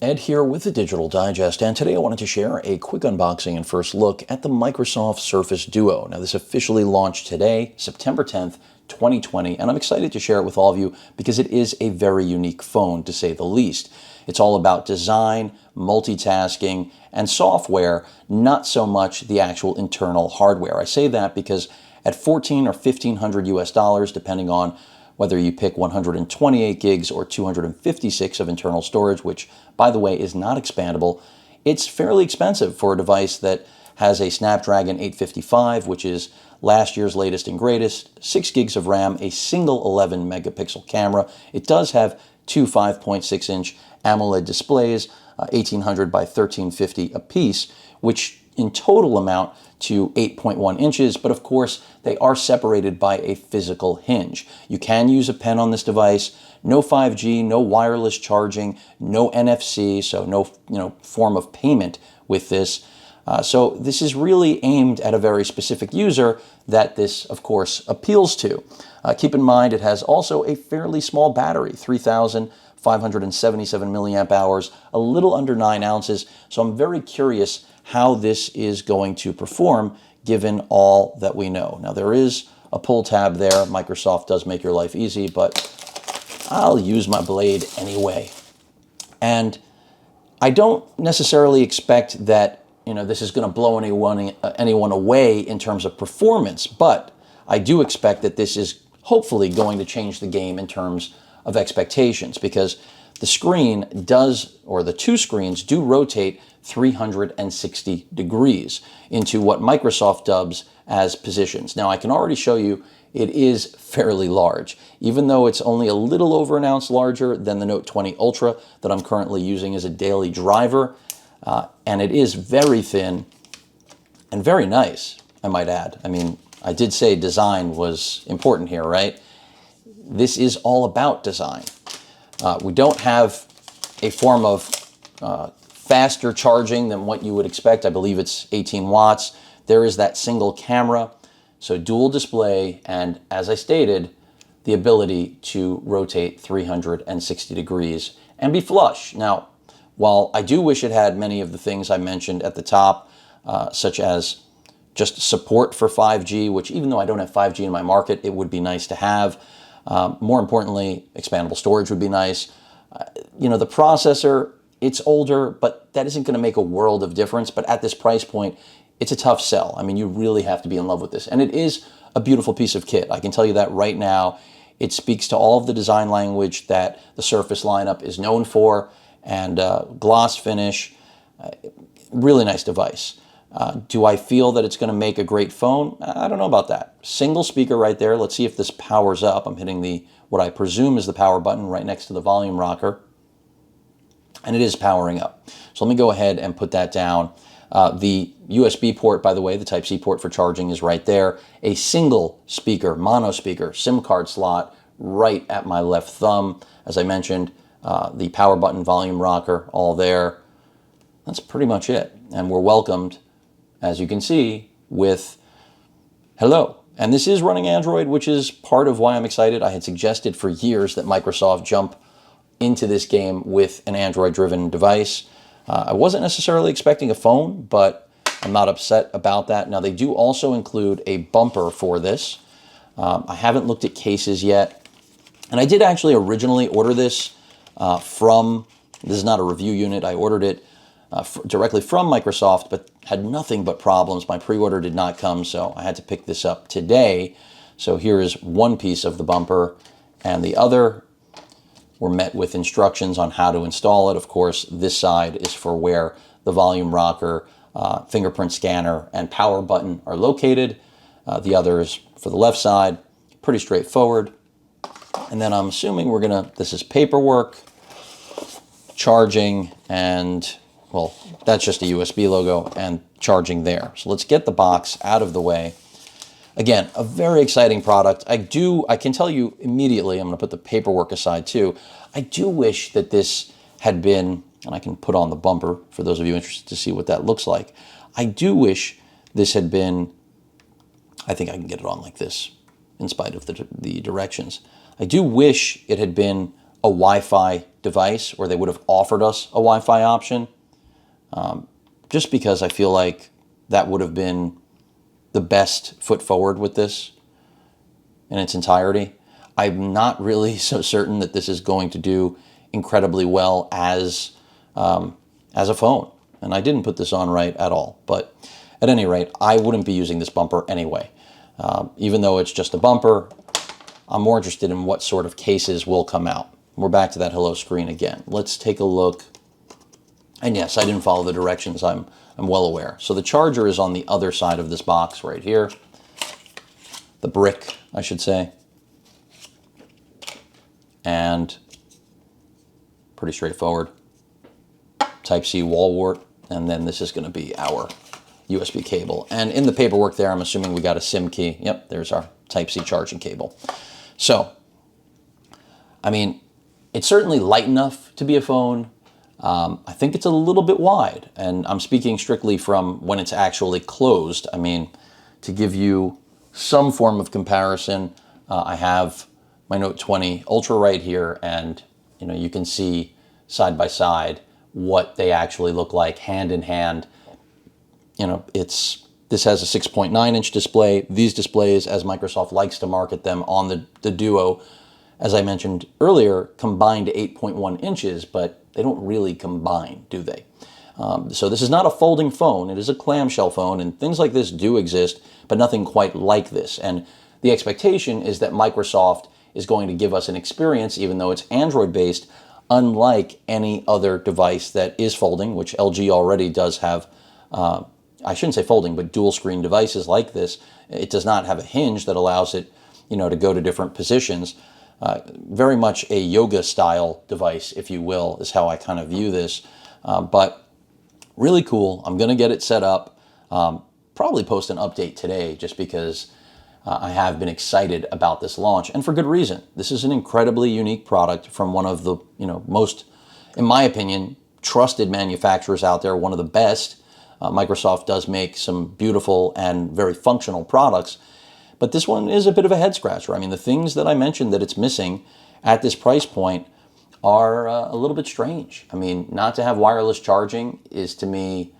Ed here with the Digital Digest, and today I wanted to share a quick unboxing and first look at the Microsoft Surface Duo. Now, this officially launched today, September 10th, 2020, and I'm excited to share it with all of you because it is a very unique phone, to say the least. It's all about design, multitasking, and software, not so much the actual internal hardware. I say that because at $1,400 or $1,500 US, depending on whether you pick 128 gigs or 256 of internal storage, which, by the way, is not expandable, it's fairly expensive for a device that has a Snapdragon 855, which is last year's latest and greatest, 6 gigs of RAM, a single 11 megapixel camera. It does have two 5.6-inch AMOLED displays, 1800 by 1350 apiece, which in total amount to 8.1 inches, but of course they are separated by a physical hinge. You can use a pen on this device. No 5G, no wireless charging, no NFC, so no form of payment with this. So this is really aimed at a very specific user that this, of course, appeals to. Keep in mind it has also a fairly small battery, 3,577 milliamp hours, a little under 9 ounces. So I'm very curious how this is going to perform given all that we know. Now, there is a pull tab there. Microsoft does make your life easy, but I'll use my blade anyway. And I don't necessarily expect that this is going to blow anyone away in terms of performance, but I do expect that this is hopefully going to change the game in terms of expectations, because the screen does, or the two screens do rotate 360 degrees into what Microsoft dubs as positions. Now, I can already show you it is fairly large, even though it's only a little over an ounce larger than the Note 20 Ultra that I'm currently using as a daily driver. And it is very thin and very nice, I might add. I mean, I did say design was important here, right? This is all about design. We don't have a form of faster charging than what you would expect. I believe it's 18 watts. There is that single camera, so dual display, and as I stated, the ability to rotate 360 degrees and be flush. Now, while I do wish it had many of the things I mentioned at the top, such as just support for 5G, which even though I don't have 5G in my market, it would be nice to have. More importantly, expandable storage would be nice. The processor, it's older, but that isn't going to make a world of difference. But at this price point, it's a tough sell. I mean, you really have to be in love with this. And it is a beautiful piece of kit. I can tell you that right now. It speaks to all of the design language that the Surface lineup is known for, and gloss finish, really nice device. Do I feel that it's going to make a great phone? I don't know about that. Single speaker right there. Let's see if this powers up. I'm hitting what I presume is the power button right next to the volume rocker. And it is powering up. So let me go ahead and put that down. The USB port, by the way, the Type-C port for charging is right there. A single speaker, mono speaker, SIM card slot right at my left thumb. As I mentioned, the power button, volume rocker, all there. That's pretty much it. And we're welcomed, as you can see, with hello. And this is running Android, which is part of why I'm excited. I had suggested for years that Microsoft jump into this game with an Android-driven device. I wasn't necessarily expecting a phone, but I'm not upset about that. Now, they do also include a bumper for this. I haven't looked at cases yet. And I did actually originally order this this is not a review unit. I ordered it directly from Microsoft, but had nothing but problems. My pre-order did not come, so I had to pick this up today. So here is one piece of the bumper, and the other we're met with instructions on how to install it. Of course, this side is for where the volume rocker, fingerprint scanner, and power button are located. The other is for the left side. Pretty straightforward. And then I'm assuming this is paperwork, charging, and, well, that's just a USB logo, and charging there. So let's get the box out of the way. Again, a very exciting product. I can tell you immediately, I'm going to put the paperwork aside too, I do wish that this had been, and I can put on the bumper for those of you interested to see what that looks like. I do wish this had been, I think I can get it on like this in spite of the directions. I do wish it had been a Wi-Fi device, or they would have offered us a Wi-Fi option, just because I feel like that would have been the best foot forward with this in its entirety. I'm not really so certain that this is going to do incredibly well as a phone. And I didn't put this on right at all. But at any rate, I wouldn't be using this bumper anyway. Even though it's just a bumper, I'm more interested in what sort of cases will come out. We're back to that hello screen again. Let's take a look. And yes, I didn't follow the directions, I'm well aware. So the charger is on the other side of this box right here. The brick, I should say. And pretty straightforward. Type-C wall wart, and then this is going to be our USB cable. And in the paperwork there, I'm assuming we got a SIM key. Yep, there's our Type-C charging cable. So, I mean, it's certainly light enough to be a phone. I think it's a little bit wide, and I'm speaking strictly from when it's actually closed. I mean, to give you some form of comparison, I have my Note 20 Ultra right here, and you can see side by side what they actually look like hand in hand. This has a 6.9-inch display. These displays, as Microsoft likes to market them on the Duo, as I mentioned earlier, combine to 8.1 inches, but they don't really combine, do they? So this is not a folding phone. It is a clamshell phone, and things like this do exist, but nothing quite like this. And the expectation is that Microsoft is going to give us an experience, even though it's Android-based, unlike any other device that is folding, which LG already does have. I shouldn't say folding, but dual screen devices like this. It does not have a hinge that allows it, to go to different positions. Very much a yoga style device, if you will, is how I kind of view this. But really cool. I'm going to get it set up. Probably post an update today, just because I have been excited about this launch, and for good reason. This is an incredibly unique product from one of the most, in my opinion, trusted manufacturers out there, one of the best. Microsoft does make some beautiful and very functional products, but this one is a bit of a head scratcher. I mean, the things that I mentioned that it's missing at this price point are a little bit strange. I mean, not to have wireless charging is, to me,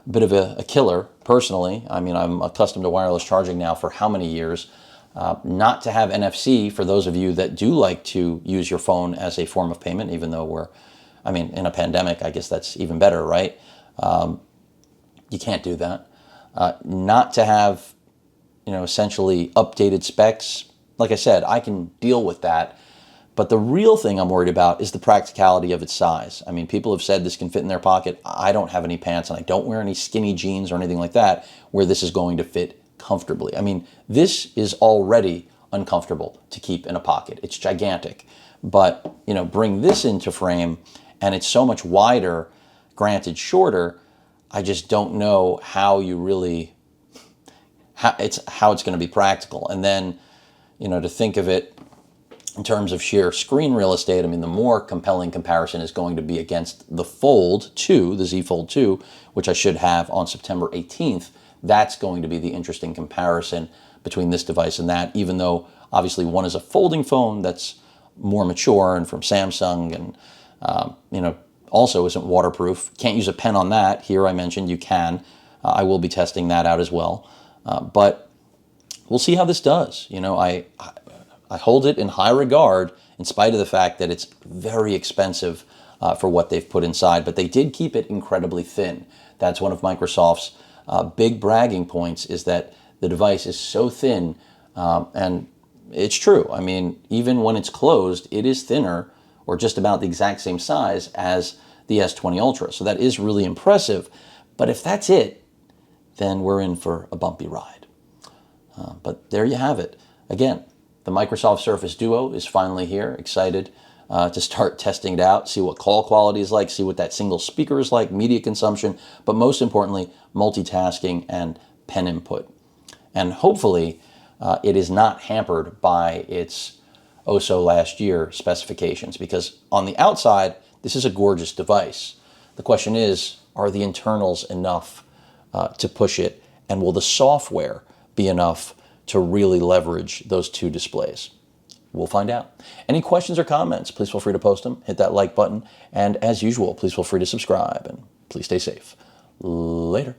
a bit of a killer, personally. I mean, I'm accustomed to wireless charging now for how many years? Not to have NFC, for those of you that do like to use your phone as a form of payment, even though in a pandemic, I guess that's even better, right? You can't do that. Not to have, essentially updated specs. Like I said, I can deal with that. But the real thing I'm worried about is the practicality of its size. I mean, people have said this can fit in their pocket. I don't have any pants, and I don't wear any skinny jeans or anything like that where this is going to fit comfortably. I mean, this is already uncomfortable to keep in a pocket. It's gigantic. But, bring this into frame, and it's so much wider, granted shorter. I just don't know how it's going to be practical. And then, to think of it in terms of sheer screen real estate, I mean, the more compelling comparison is going to be against the Fold 2, the Z Fold 2, which I should have on September 18th. That's going to be the interesting comparison between this device and that, even though obviously one is a folding phone that's more mature and from Samsung, and, also isn't waterproof. Can't use a pen on that. Here I mentioned you can. I will be testing that out as well. But we'll see how this does. I hold it in high regard, in spite of the fact that it's very expensive for what they've put inside. But they did keep it incredibly thin. That's one of Microsoft's big bragging points, is that the device is so thin. And it's true. I mean, even when it's closed, it is thinner, or just about the exact same size as the S20 Ultra. So that is really impressive. But if that's it, then we're in for a bumpy ride. But there you have it. Again, the Microsoft Surface Duo is finally here. Excited to start testing it out, see what call quality is like, see what that single speaker is like, media consumption, but most importantly, multitasking and pen input. And hopefully it is not hampered by its last year specifications, because on the outside, this is a gorgeous device. The question is, are the internals enough to push it, and will the software be enough to really leverage those two displays? We'll find out. Any questions or comments, please feel free to post them. Hit that like button. And as usual, please feel free to subscribe. And please stay safe. Later.